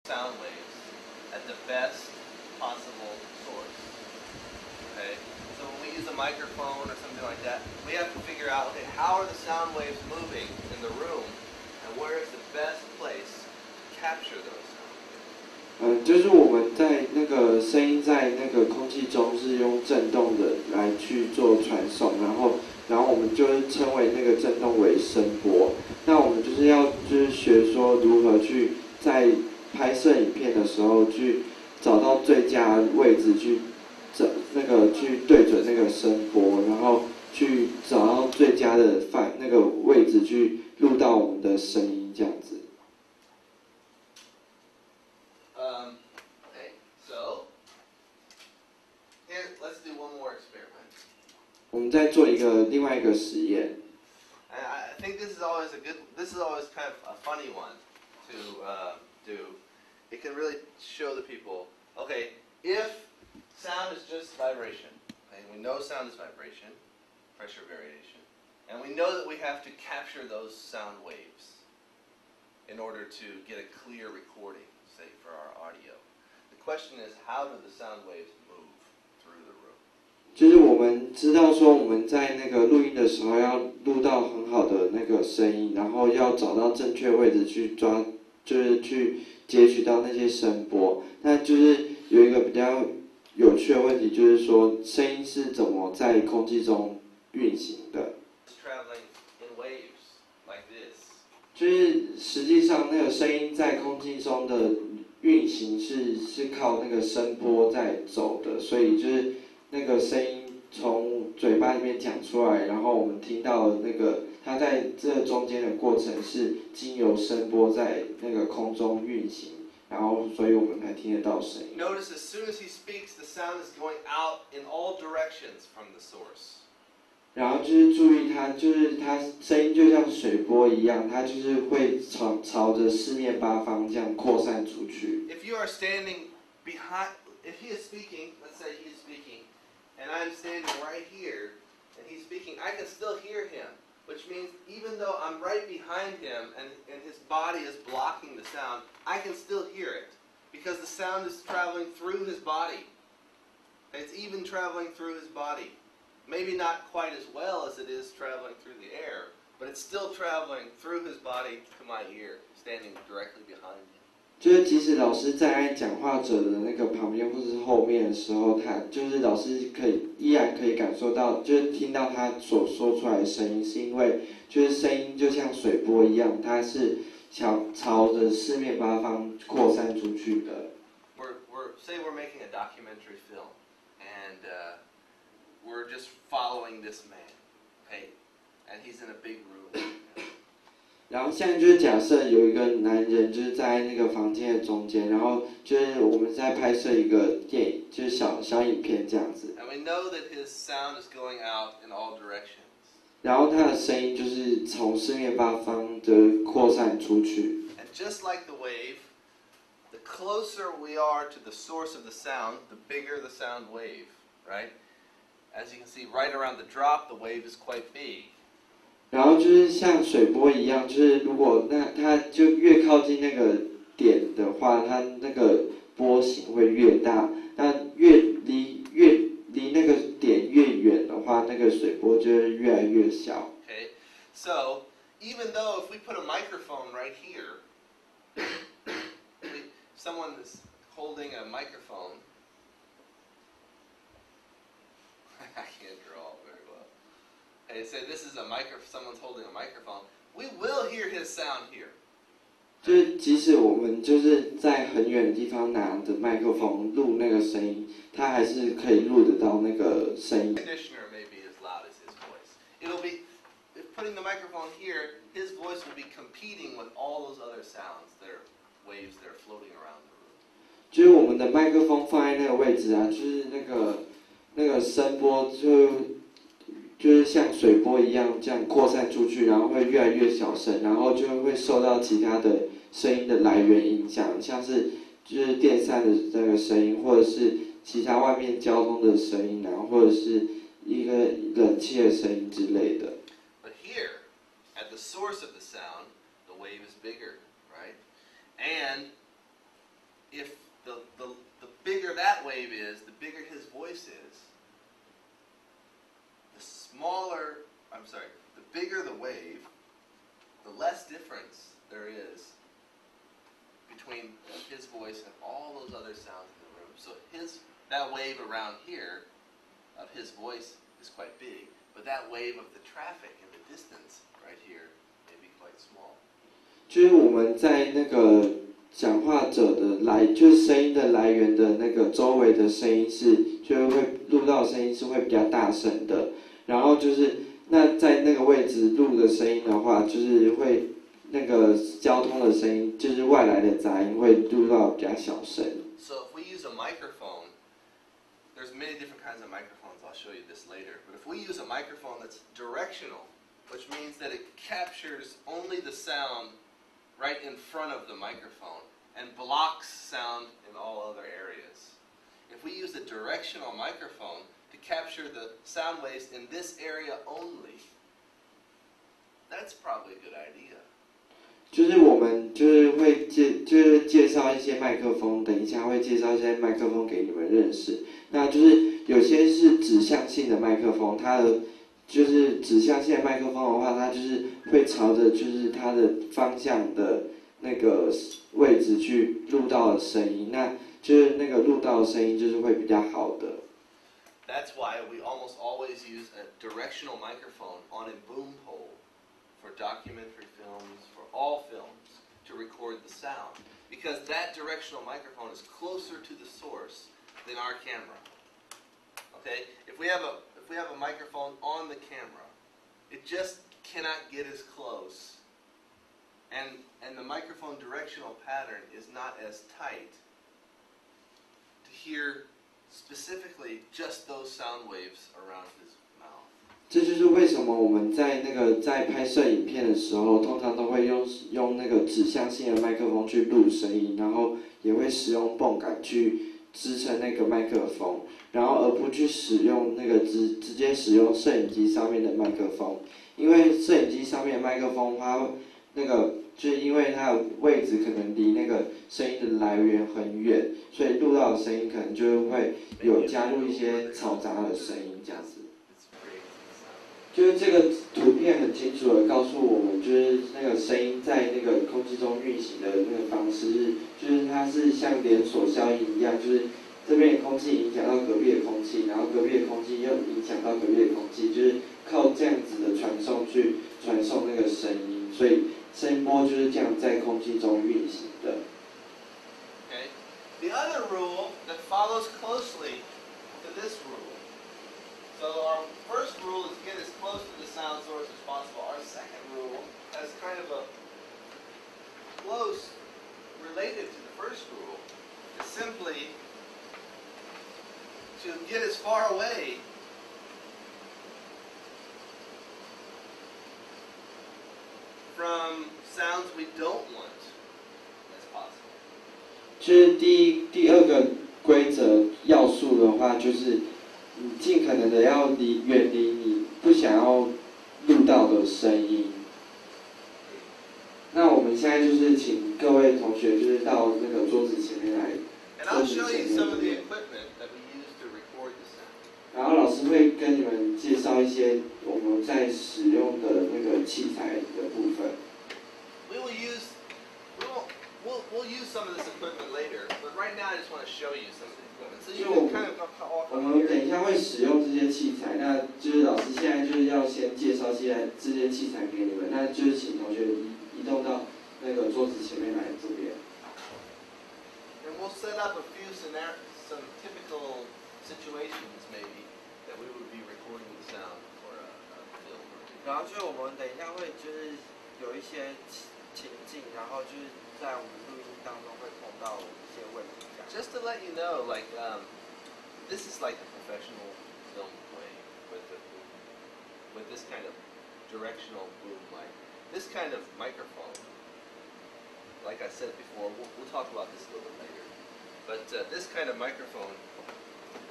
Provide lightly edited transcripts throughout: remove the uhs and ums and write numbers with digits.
sound waves at the best possible source. Okay? So when we use a microphone or something like that, we have to figure out, okay, how are the sound waves moving in the room, and where is the best place to capture those sound waves? 就是我们在那个声音在那个空气中是用振动的来去做传送，然后我们就是称为那个振动为声波。那我们就是要就是学说如何去在拍摄影片的时候去找到最佳位置去去对准那个声波，然后去找到最佳的那个位置去录到我们的声音这样子。Okay, so here let's do one more experiment. 我们再做另外一个实验。And I think this is always kind of a funny one to do. It can really show the people, okay, if sound is just vibration, okay, we know sound is vibration, pressure variation, and we know that we have to capture those sound waves in order to get a clear recording, say, for our audio. The question is, how do the sound waves move through the room? 就是我们知道说我们在那个录音的时候要录到很好的那个声音，然后要找到正确位置去抓，就是去截取到那些声波。那就是有一个比较有趣的问题，就是说声音是怎么在空气中运行的？ Traveling in waves like this. 就是实际上那个声音在空气中的运行是靠那个声波在走的，所以就是那个声音从嘴巴里面讲出来，然后我们听到那个它在这中间的过程是经由声波在那个空中运行，然后所以我们才听得到声音。 Notice as soon as he speaks, the sound is going out in all directions from the source. 然后就是注意它，就是它声音就像水波一样，它就是会朝着四面八方这样扩散出去。 If you are standing behind, if he is speaking, let's say he is speaking, and I'm standing right here, and he's speaking, I can still hear him, which means even though I'm right behind him and his body is blocking the sound, I can still hear it because the sound is traveling through his body. It's even traveling through his body. Maybe not quite as well as it is traveling through the air, but it's still traveling through his body to my ear, standing directly behind him. 就是即使老师站在讲话者的那个旁边或是后面的时候，他就是老师依然可以感受到，就是听到他所说出来的声音，是因为就是声音就像水波一样，它是朝着四面八方扩散出去的。Say we're making a documentary film, and we're just following this man, okay, and he's in a big room. 然后现在就是假设有一个男人就是在那个房间的中间，然后就是我们在拍摄一个电影，就是小影片这样子。And we know that his sound is going out in all directions. 然后他的声音就是从四面八方的扩散出去。And just like the wave, the closer we are to the source of the sound, the bigger the sound wave, right? As you can see, right around the drop, the wave is quite big. 然后就是像水波一样，就是如果它就越靠近那个点的话，它那个波形会越大；那离那个点越远的话，那个水波就会越来越小。Okay, so even though if we put a microphone right here, someone is holding a microphone. I can't draw very well. Okay, so this is someone's holding a microphone. We will hear his sound here. 就是即使我们就是在很远的地方拿着麦克风录那个声音，它还是可以录得到那个声音。Conditioner may be as loud as his voice. It'll be, if putting the microphone here, his voice will be competing with all those other sounds that are waves that are floating around the room. 就是我们的麦克风放在那个位置啊，就是那个声波就是像水波一样这样扩散出去，然后会越来越小声，然后就会受到其他的声音的来源影响，像是就是电扇的那个声音，或者是其他外面交通的声音，然后或者是一个冷气的声音之类的。But here, at the source of the sound, the wave is bigger, right? And wave is, the bigger his voice is. The bigger the wave, the less difference there is between his voice and all those other sounds in the room. So that wave around here of his voice is quite big, but that wave of the traffic in the distance right here may be quite small. 就是我们在那个讲话者的就是声音的来源的那个周围的声音就是会录到的声音是会比较大声的，然后就是那在那个位置录的声音的话，就是会那个交通的声音，就是外来的杂音会录到比较小声。So if we use a microphone, there's many different kinds of microphones. I'll show you this later. But if we use a microphone that's directional, which means that it captures only the sound right in front of the microphone and blocks sound in all other areas. If we use a directional microphone to capture the sound waves in this area only, that's probably a good idea. 就是我们就是会介绍一些麦克风，等一下会介绍一些麦克风给你们认识。那就是有些是指向性的麦克风，它的就是指向性的麦克风的话，它就是会朝着就是它的方向的那个位置去录到的声音，那就是那个录到的声音就是会比较好的。That's why we almost always use a directional microphone on a boom pole for documentary films, for all films, to record the sound. Because that directional microphone is closer to the source than our camera. Okay? If we have a microphone on the camera, it just cannot get as close. And the microphone directional pattern is not as tight to hear specifically just those sound waves around his mouth. 这就是为什么我们在拍摄影片的时候，通常都会用那个指向性的麦克风去录声音，然后也会使用泵杆去支撑那个麦克风，然后而不去使用那个直接使用摄影机上面的麦克风，因为摄影机上面的麦克风它那个就是因为它的位置可能离那个声音的来源很远，所以录到的声音可能就会有加入一些嘈杂的声音这样子。就是这个图片很清楚的告诉我们，就是那个声音在那个空气中运行的那个方式，就是它是像连锁效应一样，就是这边的空气影响到隔壁的空气，然后隔壁的空气又影响到隔壁的空气，就是靠这样子的传送去传送那个声音，所以声音波就是这样在空气中运行的。Okay. The other rule that follows closely to this rule. So our first rule is get as close to the sound source as possible. Our second rule has kind of a close related to the first rule. Is simply to get as far away from sounds we don't want as possible. 就是第二个规则要素的话，就是你尽可能的要远离你不想要录到的声音。那我们现在就是请各位同学就是到那个桌子前面来。And I'll show you some of the equipment that we use to record the sound. 然后老师会跟你们介绍一些我们在使用的那个器材的部分。We'll use some of this equipment later, but right now I just want to show you some of the equipment. So you can kind of walk 我 over 们 here. 等一下会使用这些器材，那就是老师现在就是要先介绍这些器材给你们，那就是请同学移动到那个桌子前面来这边。And we'll set up some typical situations maybe that we would be recording the sound for a film. 然后就是我们等一下会就是有一些情境，然后就是在我们录音当中会碰到一些问题。Just to let you know, like this is like a professional film playing with this kind of directional boom mic. This kind of microphone, like I said before, we'll talk about this a little bit later. But this kind of microphone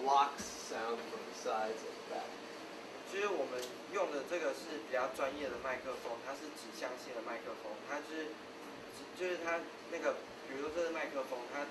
blocks sound from the sides and back. 就是我们用的这个是比较专业的麦克风，它是指向性的麦克风，它就是它那个，比如说这个麦克风，它